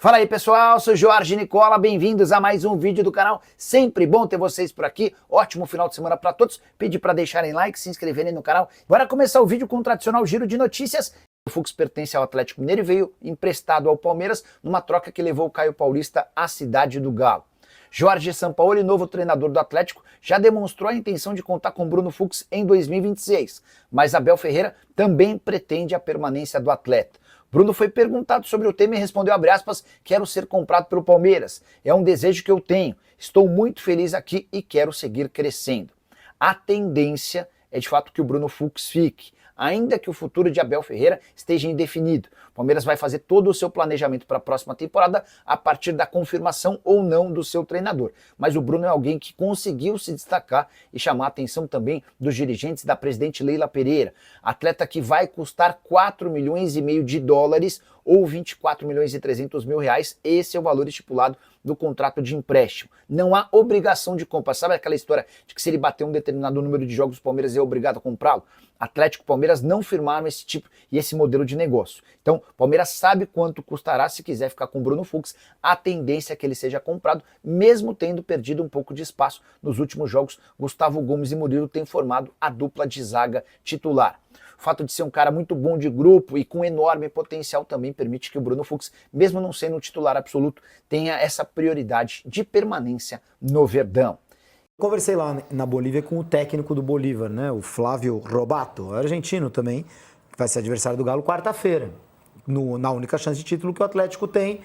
Fala aí pessoal, sou Jorge Nicola, bem-vindos a mais um vídeo do canal. Sempre bom ter vocês por aqui, ótimo final de semana para todos. Pedi para deixarem like, se inscreverem no canal. Bora começar o vídeo com o tradicional giro de notícias. O Fux pertence ao Atlético Mineiro e veio emprestado ao Palmeiras numa troca que levou o Caio Paulista à cidade do Galo. Jorge Sampaoli, novo treinador do Atlético, já demonstrou a intenção de contar com Bruno Fux em 2026, mas Abel Ferreira também pretende a permanência do atleta. Bruno foi perguntado sobre o tema e respondeu, abre aspas, quero ser comprado pelo Palmeiras. É um desejo que eu tenho. Estou muito feliz aqui e quero seguir crescendo. A tendência é de fato que o Bruno Fux fique, ainda que o futuro de Abel Ferreira esteja indefinido. O Palmeiras vai fazer todo o seu planejamento para a próxima temporada a partir da confirmação ou não do seu treinador. Mas o Bruno é alguém que conseguiu se destacar e chamar a atenção também dos dirigentes da presidente Leila Pereira, atleta que vai custar 4,5 milhões de dólares ou 24 milhões e 300 mil reais. Esse é o valor estipulado do contrato de empréstimo. Não há obrigação de compra. Sabe aquela história de que se ele bater um determinado número de jogos, o Palmeiras é obrigado a comprá-lo? Atlético e Palmeiras não firmaram esse tipo e esse modelo de negócio. Então, o Palmeiras sabe quanto custará se quiser ficar com o Bruno Fux. A tendência é que ele seja comprado, mesmo tendo perdido um pouco de espaço nos últimos jogos. Gustavo Gomes e Murilo têm formado a dupla de zaga titular. O fato de ser um cara muito bom de grupo e com enorme potencial também permite que o Bruno Fux, mesmo não sendo um titular absoluto, tenha essa prioridade de permanência no Verdão. Conversei lá na Bolívia com o técnico do Bolívar, né, o Flávio Robato, argentino também, que vai ser adversário do Galo quarta-feira, na única chance de título que o Atlético tem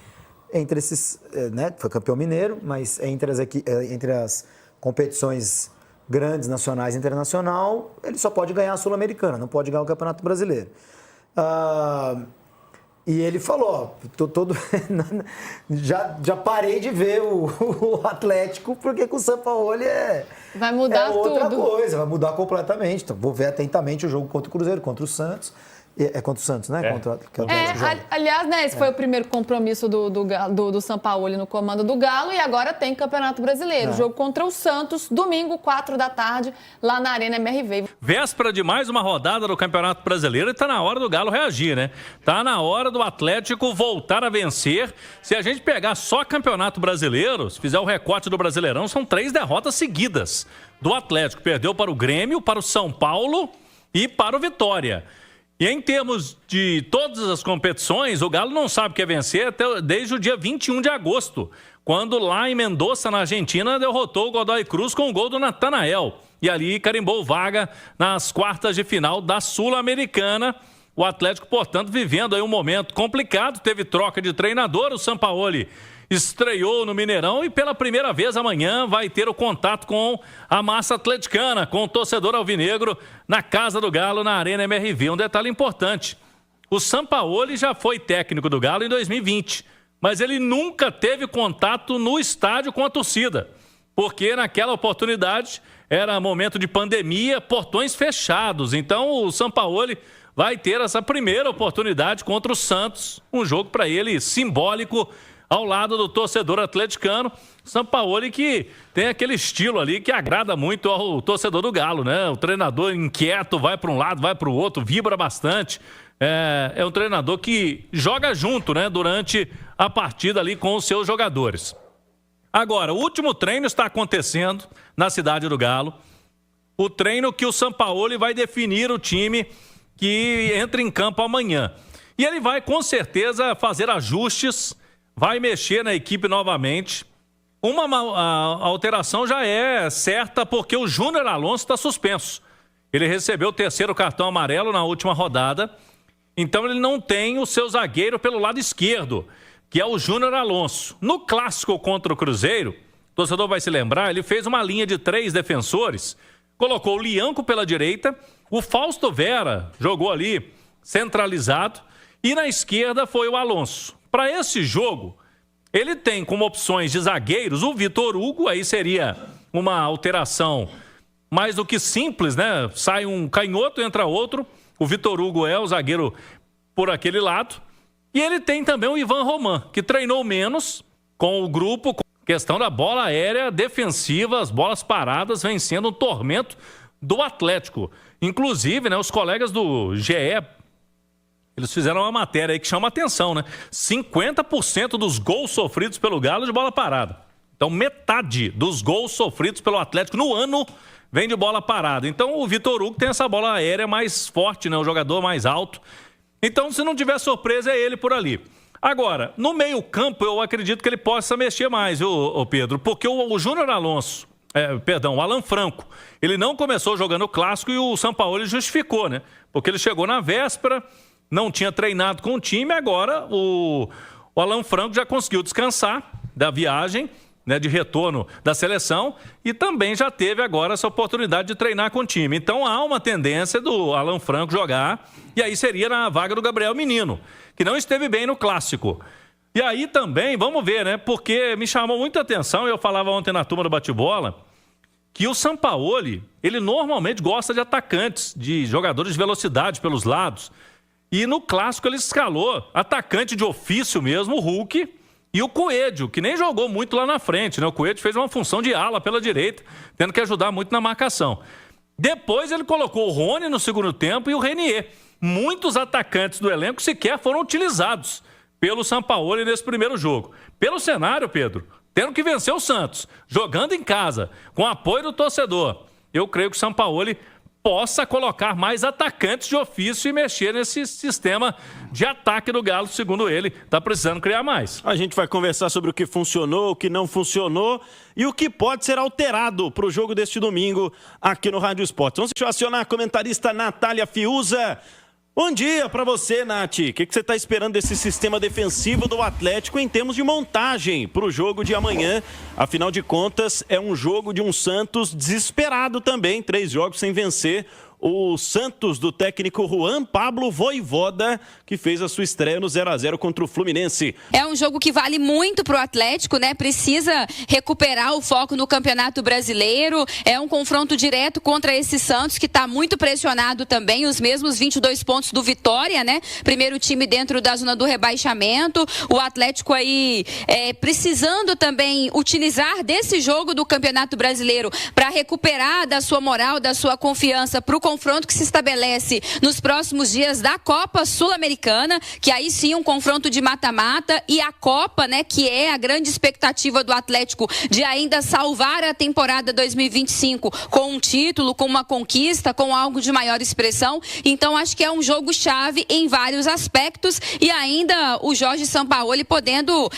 entre esses, né, foi campeão mineiro, mas entre as competições grandes, nacionais e internacional, ele só pode ganhar a Sul-Americana, não pode ganhar o Campeonato Brasileiro. E ele falou, já parei de ver o Atlético, porque com o Sampaoli vai mudar outra tudo. coisa, vai mudar completamente. Então, vou ver atentamente o jogo contra o Cruzeiro, contra o Santos. É contra o Santos, né? Aliás, né, esse foi o primeiro compromisso do Sampaoli no comando do Galo e agora tem Campeonato Brasileiro. Jogo contra o Santos, domingo, 4 da tarde, lá na Arena MRV. Véspera de mais uma rodada do Campeonato Brasileiro e tá na hora do Galo reagir, né? Tá na hora do Atlético voltar a vencer. Se a gente pegar só Campeonato Brasileiro, se fizer o recorte do Brasileirão, são 3 derrotas seguidas do Atlético. Perdeu para o Grêmio, para o São Paulo e para o Vitória. E em termos de todas as competições, o Galo não sabe o que é vencer desde o dia 21 de agosto, quando lá em Mendoza, na Argentina, derrotou o Godoy Cruz com o gol do Natanael. E ali carimbou vaga nas quartas de final da Sul-Americana. O Atlético, portanto, vivendo aí um momento complicado, teve troca de treinador, o Sampaoli estreou no Mineirão e pela primeira vez amanhã vai ter o contato com a massa atleticana, com o torcedor alvinegro na Casa do Galo, na Arena MRV. Um detalhe importante, o Sampaoli já foi técnico do Galo em 2020, mas ele nunca teve contato no estádio com a torcida, porque naquela oportunidade era momento de pandemia, portões fechados. Então o Sampaoli vai ter essa primeira oportunidade contra o Santos, um jogo para ele simbólico, ao lado do torcedor atleticano. Sampaoli que tem aquele estilo ali que agrada muito ao torcedor do Galo, né? O treinador inquieto, vai para um lado, vai para o outro, vibra bastante. É um treinador que joga junto, né? Durante a partida ali com os seus jogadores. Agora, o último treino está acontecendo na cidade do Galo. O treino que o Sampaoli vai definir o time que entra em campo amanhã. E ele vai com certeza fazer ajustes, vai mexer na equipe novamente. A alteração já é certa porque o Júnior Alonso está suspenso. Ele recebeu o 3º cartão amarelo na última rodada. Então ele não tem o seu zagueiro pelo lado esquerdo, que é o Júnior Alonso. No clássico contra o Cruzeiro, o torcedor vai se lembrar, ele fez uma linha de 3 defensores, colocou o Lianco pela direita, o Fausto Vera jogou ali centralizado e na esquerda foi o Alonso. Para esse jogo, ele tem como opções de zagueiros o Vitor Hugo, aí seria uma alteração mais do que simples, né? Sai um canhoto, entra outro. O Vitor Hugo é o zagueiro por aquele lado. E ele tem também o Ivan Roman, que treinou menos com o grupo, com a questão da bola aérea defensiva, as bolas paradas, vencendo um tormento do Atlético. Inclusive, né, os colegas do GE Eles fizeram uma matéria aí que chama atenção, né? 50% dos gols sofridos pelo Galo de bola parada. Então, metade dos gols sofridos pelo Atlético no ano vem de bola parada. Então, o Vitor Hugo tem essa bola aérea mais forte, né? O jogador mais alto. Então, se não tiver surpresa, é ele por ali. Agora, no meio-campo, eu acredito que ele possa mexer mais, viu, Pedro? Porque o Júnior Alonso, o Alan Franco, ele não começou jogando o clássico e o Sampaoli justificou, né? Porque ele chegou na véspera, não tinha treinado com o time, agora o Alan Franco já conseguiu descansar da viagem, né, de retorno da seleção, e também já teve agora essa oportunidade de treinar com o time. Então há uma tendência do Alan Franco jogar, e aí seria na vaga do Gabriel Menino, que não esteve bem no clássico. E aí também, vamos ver, né, porque me chamou muita atenção, eu falava ontem na turma do bate-bola, que o Sampaoli, ele normalmente gosta de atacantes, de jogadores de velocidade pelos lados, e no clássico ele escalou atacante de ofício mesmo, o Hulk, e o Coelho, que nem jogou muito lá na frente, né? O Coelho fez uma função de ala pela direita, tendo que ajudar muito na marcação. Depois ele colocou o Rony no segundo tempo e o Renier. Muitos atacantes do elenco sequer foram utilizados pelo Sampaoli nesse primeiro jogo. Pelo cenário, Pedro, tendo que vencer o Santos, jogando em casa, com apoio do torcedor, eu creio que o Sampaoli possa colocar mais atacantes de ofício e mexer nesse sistema de ataque do Galo, segundo ele, está precisando criar mais. A gente vai conversar sobre o que funcionou, o que não funcionou e o que pode ser alterado para o jogo deste domingo aqui no Rádio Esportes. Vamos acionar a comentarista Natália Fiuza. Bom dia para você, Nath. O que você está esperando desse sistema defensivo do Atlético em termos de montagem para o jogo de amanhã? Afinal de contas, é um jogo de um Santos desesperado também, 3 jogos sem vencer. O Santos do técnico Juan Pablo Vojvoda, que fez a sua estreia no 0-0 contra o Fluminense. É um jogo que vale muito pro Atlético, né? Precisa recuperar o foco no Campeonato Brasileiro. É um confronto direto contra esse Santos, que está muito pressionado também. Os mesmos 22 pontos do Vitória, né? Primeiro time dentro da zona do rebaixamento. O Atlético aí precisando também utilizar desse jogo do Campeonato Brasileiro para recuperar da sua moral, da sua confiança pro confronto que se estabelece nos próximos dias da Copa Sul-Americana, que aí sim um confronto de mata-mata, e a Copa, né, que é a grande expectativa do Atlético de ainda salvar a temporada 2025 com um título, com uma conquista, com algo de maior expressão. Então acho que é um jogo chave em vários aspectos, e ainda o Jorge Sampaoli podendo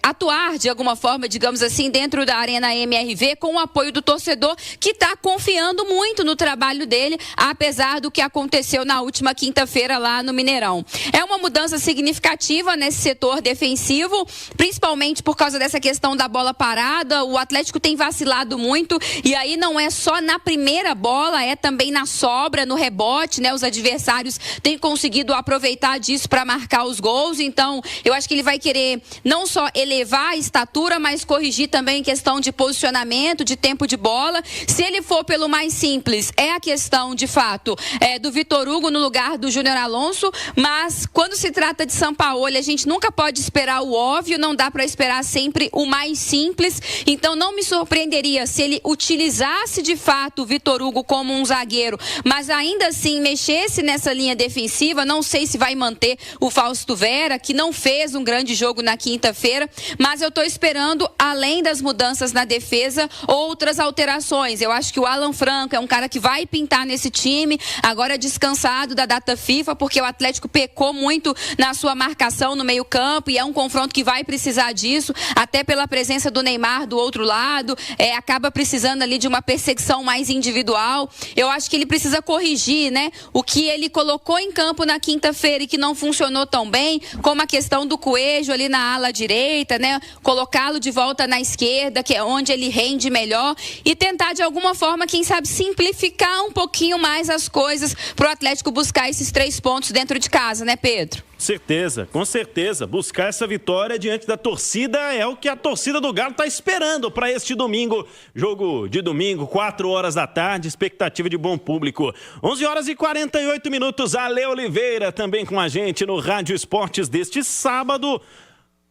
atuar de alguma forma, digamos assim, dentro da Arena MRV, com o apoio do torcedor, que está confiando muito no trabalho dele, apesar do que aconteceu na última quinta-feira lá no Mineirão. É uma mudança significativa nesse setor defensivo, principalmente por causa dessa questão da bola parada. O Atlético tem vacilado muito, e aí não é só na primeira bola, é também na sobra, no rebote, né? Os adversários têm conseguido aproveitar disso para marcar os gols. Então, eu acho que ele vai querer não só elevar a estatura, mas corrigir também questão de posicionamento, de tempo de bola. Se ele for pelo mais simples, é a questão de fato do Vitor Hugo no lugar do Júnior Alonso, mas quando se trata de Sampaoli, a gente nunca pode esperar o óbvio, não dá para esperar sempre o mais simples. Então não me surpreenderia se ele utilizasse de fato o Vitor Hugo como um zagueiro, mas ainda assim mexesse nessa linha defensiva. Não sei se vai manter o Fausto Vera, que não fez um grande jogo na quinta-feira, mas eu estou esperando, além das mudanças na defesa, outras alterações. Eu acho que o Alan Franco é um cara que vai pintar nesse time, agora descansado da data FIFA, porque o Atlético pecou muito na sua marcação no meio-campo, e é um confronto que vai precisar disso, até pela presença do Neymar do outro lado, acaba precisando ali de uma perseguição mais individual. Eu acho que ele precisa corrigir, né, o que ele colocou em campo na quinta-feira e que não funcionou tão bem, como a questão do Coelho ali na ala direita, né, colocá-lo de volta na esquerda, que é onde ele rende melhor, e tentar de alguma forma, quem sabe, simplificar um pouquinho mais as coisas para o Atlético buscar esses 3 pontos dentro de casa, né, Pedro? Certeza, com certeza. Buscar essa vitória diante da torcida é o que a torcida do Galo está esperando para este domingo. Jogo de domingo, 4 horas da tarde, expectativa de bom público. 11 horas e 48 minutos. Ale Oliveira também com a gente no Rádio Esportes deste sábado.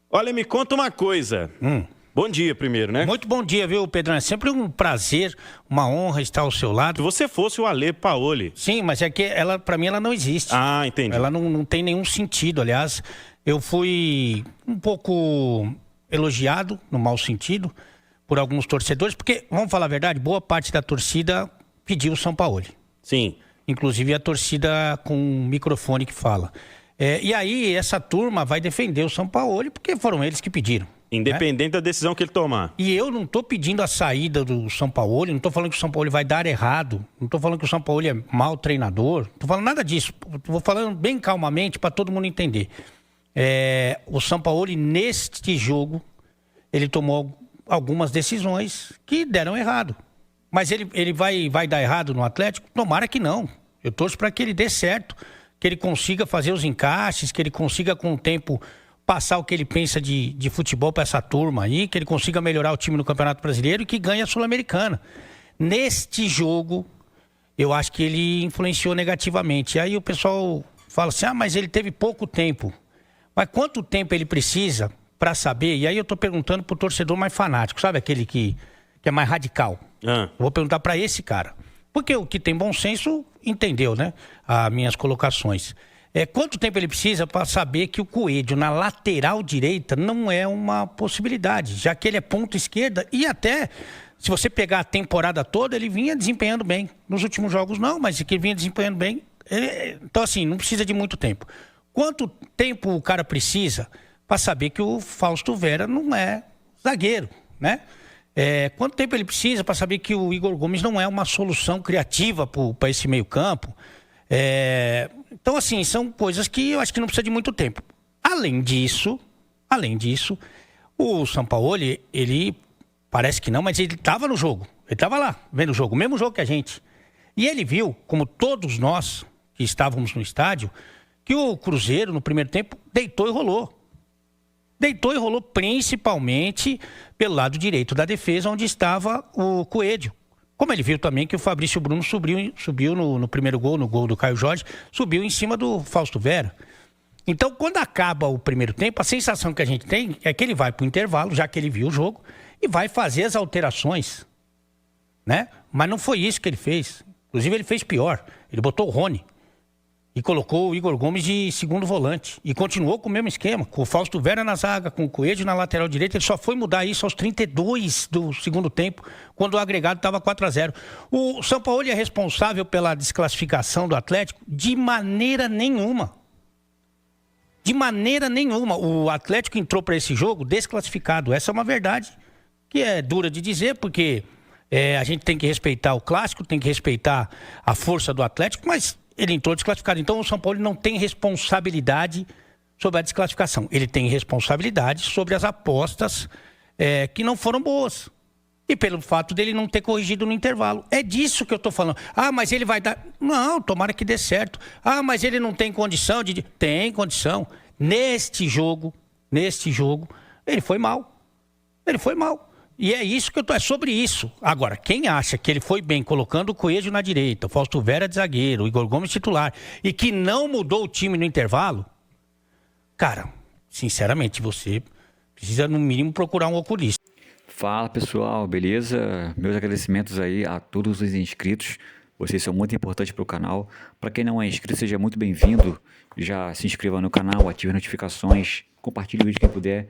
Olha, me conta uma coisa. Bom dia primeiro, né? Muito bom dia, viu, Pedrão? É sempre um prazer, uma honra estar ao seu lado. Se você fosse o Ale Paoli. Sim, mas é que ela, para mim, ela não existe. Ah, entendi. Ela não tem nenhum sentido. Aliás, eu fui um pouco elogiado, no mau sentido, por alguns torcedores, porque, vamos falar a verdade, boa parte da torcida pediu o Sampaoli. Sim. Inclusive a torcida com microfone que fala. E aí, essa turma vai defender o Sampaoli porque foram eles que pediram. Independente da decisão que ele tomar. E eu não estou pedindo a saída do Sampaoli, não estou falando que o Sampaoli vai dar errado, não estou falando que o Sampaoli é mau treinador, não estou falando nada disso. Vou falando bem calmamente para todo mundo entender. O Sampaoli, neste jogo, ele tomou algumas decisões que deram errado. Mas ele vai dar errado no Atlético? Tomara que não. Eu torço para que ele dê certo, que ele consiga fazer os encaixes, que ele consiga com o tempo passar o que ele pensa de futebol para essa turma aí, que ele consiga melhorar o time no Campeonato Brasileiro e que ganhe a Sul-Americana. Neste jogo, eu acho que ele influenciou negativamente. Aí o pessoal fala assim, mas ele teve pouco tempo. Mas quanto tempo ele precisa para saber? E aí eu estou perguntando para o torcedor mais fanático, sabe aquele que é mais radical? Eu vou perguntar para esse cara. Porque o que tem bom senso entendeu, né? As minhas colocações. Quanto tempo ele precisa para saber que o Coelho na lateral direita não é uma possibilidade, já que ele é ponta esquerda e até, se você pegar a temporada toda, ele vinha desempenhando bem. Nos últimos jogos não, mas que ele vinha desempenhando bem. Então assim, não precisa de muito tempo. Quanto tempo o cara precisa para saber que o Fausto Vera não é zagueiro, né? Quanto tempo ele precisa para saber que o Igor Gomes não é uma solução criativa para esse meio campo? Então, assim, são coisas que eu acho que não precisa de muito tempo. Além disso, o Sampaoli, ele parece que não, mas ele estava no jogo. Ele estava lá, vendo o jogo, o mesmo jogo que a gente. E ele viu, como todos nós que estávamos no estádio, que o Cruzeiro, no primeiro tempo, deitou e rolou. Deitou e rolou principalmente pelo lado direito da defesa, onde estava o Coelho. Como ele viu também que o Fabrício Bruno subiu no primeiro gol, no gol do Caio Jorge, subiu em cima do Fausto Vera. Então, quando acaba o primeiro tempo, a sensação que a gente tem é que ele vai para o intervalo, já que ele viu o jogo, e vai fazer as alterações, né? Mas não foi isso que ele fez. Inclusive, ele fez pior. Ele botou o Rony e colocou o Igor Gomes de segundo volante. E continuou com o mesmo esquema, com o Fausto Vera na zaga, com o Coelho na lateral direita. Ele só foi mudar isso aos 32 do segundo tempo, quando o agregado estava 4-0. O Sampaoli é responsável pela desclassificação do Atlético? De maneira nenhuma. De maneira nenhuma. O Atlético entrou para esse jogo desclassificado. Essa é uma verdade que é dura de dizer, porque a gente tem que respeitar o clássico, tem que respeitar a força do Atlético, mas ele entrou desclassificado. Então o São Paulo não tem responsabilidade sobre a desclassificação. Ele tem responsabilidade sobre as apostas que não foram boas. E pelo fato dele não ter corrigido no intervalo. É disso que eu estou falando. Mas ele vai dar... Não, tomara que dê certo. Mas ele não tem condição de... Tem condição. Neste jogo, ele foi mal. Ele foi mal. E é isso que é sobre isso. Agora, quem acha que ele foi bem colocando o Coelho na direita, o Fausto Vera de zagueiro, o Igor Gomes titular, e que não mudou o time no intervalo, cara, sinceramente, você precisa no mínimo procurar um oculista. Fala pessoal, beleza? Meus agradecimentos aí a todos os inscritos. Vocês são muito importantes para o canal. Para quem não é inscrito, seja muito bem-vindo. Já se inscreva no canal, ative as notificações, compartilhe o vídeo quem puder.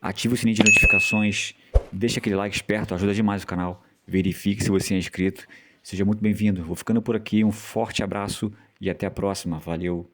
Ative o sininho de notificações, deixa aquele like esperto, ajuda demais o canal. Verifique se você é inscrito. Seja muito bem-vindo. Vou ficando por aqui, um forte abraço e até a próxima. Valeu!